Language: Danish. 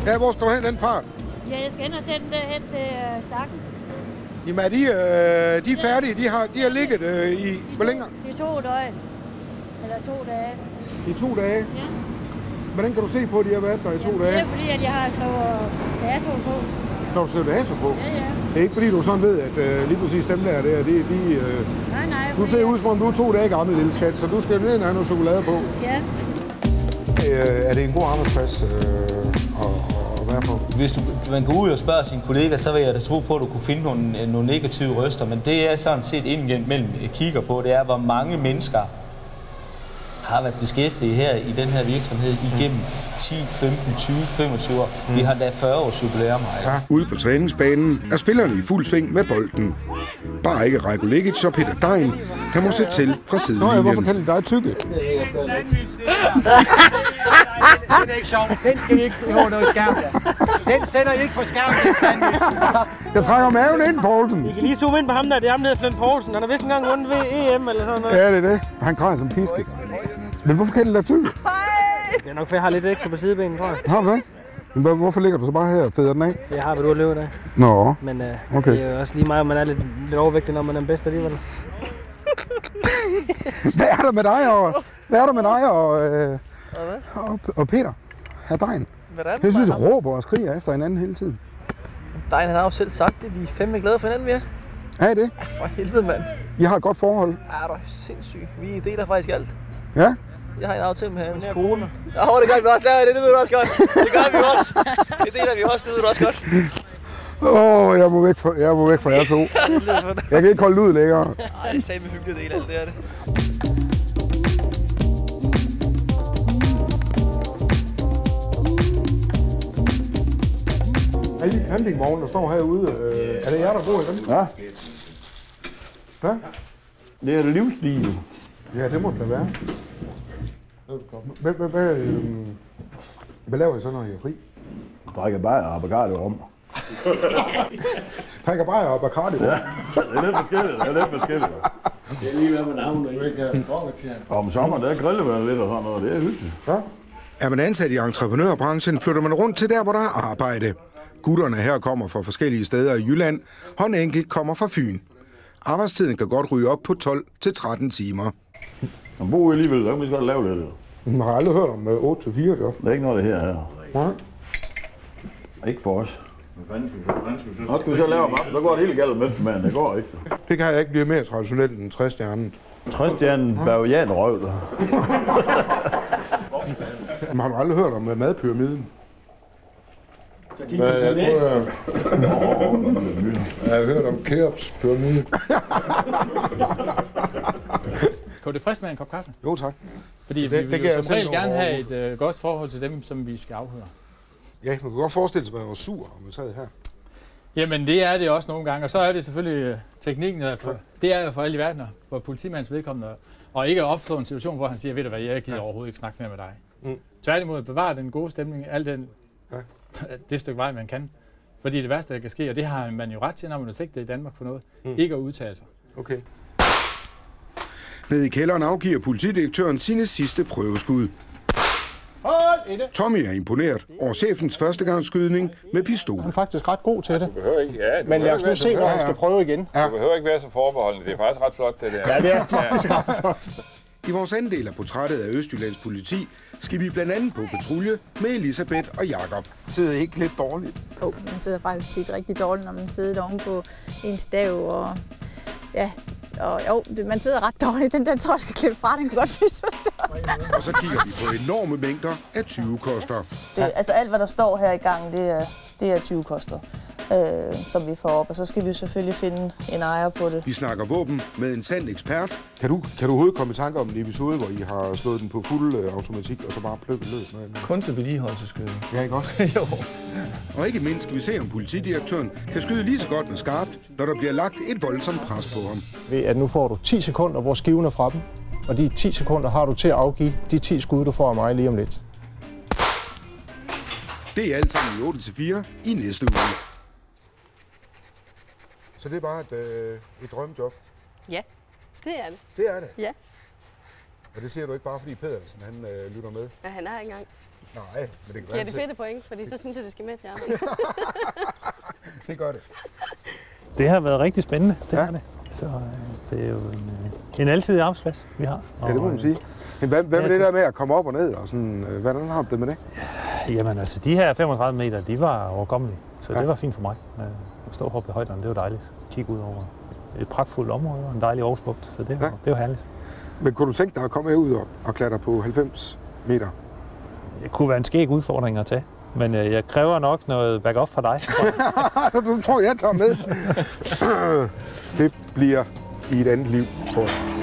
Ja, hvor skal du hen den fart? Ja, jeg skal hen og sætte den derhen til stakken. Jamen er de er færdige? De har ligget i hvor længe? I 2 døgn. Eller 2 dage. I 2 dage? Ja. Hvordan kan du se på, at de har været der i 2 dage? Det er fordi, at jeg har skrevet dato på. Når du skriver dato på? Ja, ja. Det er ikke fordi, du sådan ved, at lige præcis dem der, Nej. Du ser ud som om, du er 2 dage gammel, lille skat, så du skal ned og have noget chokolade på. Ja. Er det en god arbejdsplads at være på? Hvis man går ud og spørger sine kollegaer, så vil jeg da tro på, at du kunne finde nogle negative røster. Men det er sådan set indimellem kigger på, det er, hvor mange mennesker har været beskæftiget her i den her virksomhed igennem 10, 15, 20, 25 år. Vi har da 40 års jubilæum her. Ja. Ude på træningsbanen er spillerne i fuld sving med bolden. Bare ikke Rajko Legic og Peter Dein, han må sætte til fra sidelinjen. Nå ja, hvorfor kalder de dig tykke? Det er ikke sjovt. Den skal I ikke have noget skærm. Den sætter I ikke på skærmen. Jeg trækker maven ind, Poulsen. I kan lige zoome ind på ham der. Det er ham, der hedder Flint Poulsen. Han har vist engang vundet ved EM eller sådan noget. Ja, det er det. Han græder som piske. Men hvorfor kalder de dig tykke? Det er nok, for jeg har lidt ekstra på sidebenen, tror jeg. Har du det? Men hvorfor ligger du så bare her og fæder den af? For jeg har været ude at løbe der. Nå, Men okay. det er jo også lige meget, om man er lidt overvægtig, når man er den bedste alligevel. Hvad er der med dig og Peter? Herr Dein. Jeg synes, jeg råber og skriger efter hinanden hele tiden. Dein, han har jo selv sagt det. Vi er fandme glade for hinanden, vi er. Er I det? Ja, for helvede, mand. I har et godt forhold? Ja, du er sindssyg. Vi deler faktisk alt. Ja? Jeg har en aftale med hans kone. Ja, det gør vi også. Ja, det ved du også godt. Det gør vi også. Det deler vi også, det ved du også godt. Jeg må væk fra jer to. Jeg kan ikke holde ud længere. Nej, det er satme hyggeligt del alt, det er det. Alle de campingvogne, der står herude, er det jer, der bor i dem? Ja. Hvad? Det er det livsstil. Ja, det må det da være. Hvad laver I så, når I er fri? Drikker bajer og Bacardi om. Drikker bajer og Bacardi? Ja, det er lidt forskelligt. Det er lige hvad med navnet, du ikke har drukket til. Om sommeren, der griller man lidt og sådan noget. Det er hyggeligt. Ja. Er man ansat i entreprenørbranchen, flytter man rundt til der, hvor der er arbejde. Gutterne her kommer fra forskellige steder i Jylland, håndenkelt kommer fra Fyn. Arbejdstiden kan godt ryge op på 12-13 timer. Man bor alligevel, der kan vi godt lave lidt. Man har aldrig hørt om 8-4 job. Det er ikke noget, det her. Nej. Ikke for os. Nå skal vi så lave om aftenen, så går det helt galt med, men det går ikke. Det kan jeg ikke blive mere traditionelt end 60-stjernet. 60-stjernen bavianrøv der. Har du aldrig hørt om madpyramiden? Jeg har hørt om Keops-pyramiden. Kan du friste med en kop kaffe? Jo, tak. Fordi vi vil jo som regel gerne have et godt forhold til dem, som vi skal afhøre. Ja, man kan godt forestille sig, at man var sur, om man sad her. Jamen, det er det også nogle gange. Og så er det selvfølgelig teknikken. Det er jo for alle i verden, for politimandens vedkommende. Og ikke at opstå en situation, hvor han siger, ved du hvad, jeg gider overhovedet ikke snakke mere med dig. Tværtimod, bevare den gode stemning, al den, det stykke vej, man kan. Fordi det værste, der kan ske, og det har man jo ret til, når man har sigtet i Danmark for noget, ikke at udtale sig. Okay. Nede i kælderen afgiver politidirektøren sine sidste prøveskud. Tommy er imponeret over chefens førstegangsskydning med pistol. Han er faktisk ret god til det. Ikke, men lad os nu se, hvor han skal prøve igen. Du behøver ikke være så forbeholdende. Det er faktisk ret flot, det der. Ja, det er faktisk ret flot. I vores anden del af portrættet af Østjyllands politi skal vi blandt andet på patrulje med Elisabeth og Jakob. Det sidder ikke lidt dårligt? Man sidder faktisk tit rigtig dårligt, når man sidder oven på en stav, og ja, og jo, man sidder ret dårligt. Den tror jeg skal klippe fra, den kan godt blive så stor. Og så kigger vi på enorme mængder af 20-koster. Altså alt, hvad der står her i gangen, det er 20-koster, som vi får op, og så skal vi selvfølgelig finde en ejer på det. Vi snakker våben med en sand ekspert. Kan du overhovedet komme i tanke om en episode, hvor I har slået den på fuld automatik, og så bare plukket løs? Kun til vedligeholdelsesskydning. Ja, ikke også? Jo. Og ikke mindst skal vi se, om politidirektøren kan skyde lige så godt med skarpt, når der bliver lagt et voldsomt pres på ham. Ved at nu får du 10 sekunder, hvor skiven er fra dem, og de 10 sekunder har du til at afgive de 10 skud, du får af mig lige om lidt. Det er alt sammen i 8-4 i næste uge. Så det er bare et drømmejob? Ja, det er det. Det er det? Ja. Og det siger du ikke bare, fordi Pedersen han lytter med? Ja, han er ikke engang. Nej, men det kan være... Giver det fedte point, fordi så synes jeg, det skal med i fjerneren. Det gør det. Det har været rigtig spændende, det er det. Så det er jo en altidig arbejdsplads, vi har. Ja, det må man sige. Men hvad med det der med at komme op og ned? Og sådan, hvordan har du det med det? Jamen altså, de her 35 meter, de var overkommelige. Så det var fint for mig. At stå oppe i højderne, det var dejligt. Kigge ud over et pragtfuldt område og en dejlig Aarhusbugt, så det var herligt. Men kunne du tænke dig at komme herud og klatre på 90 meter? Det kunne være en skæg udfordring at tage. Men jeg kræver nok noget backup fra dig. Du tror, jeg tager med. Det bliver i et andet liv, tror jeg.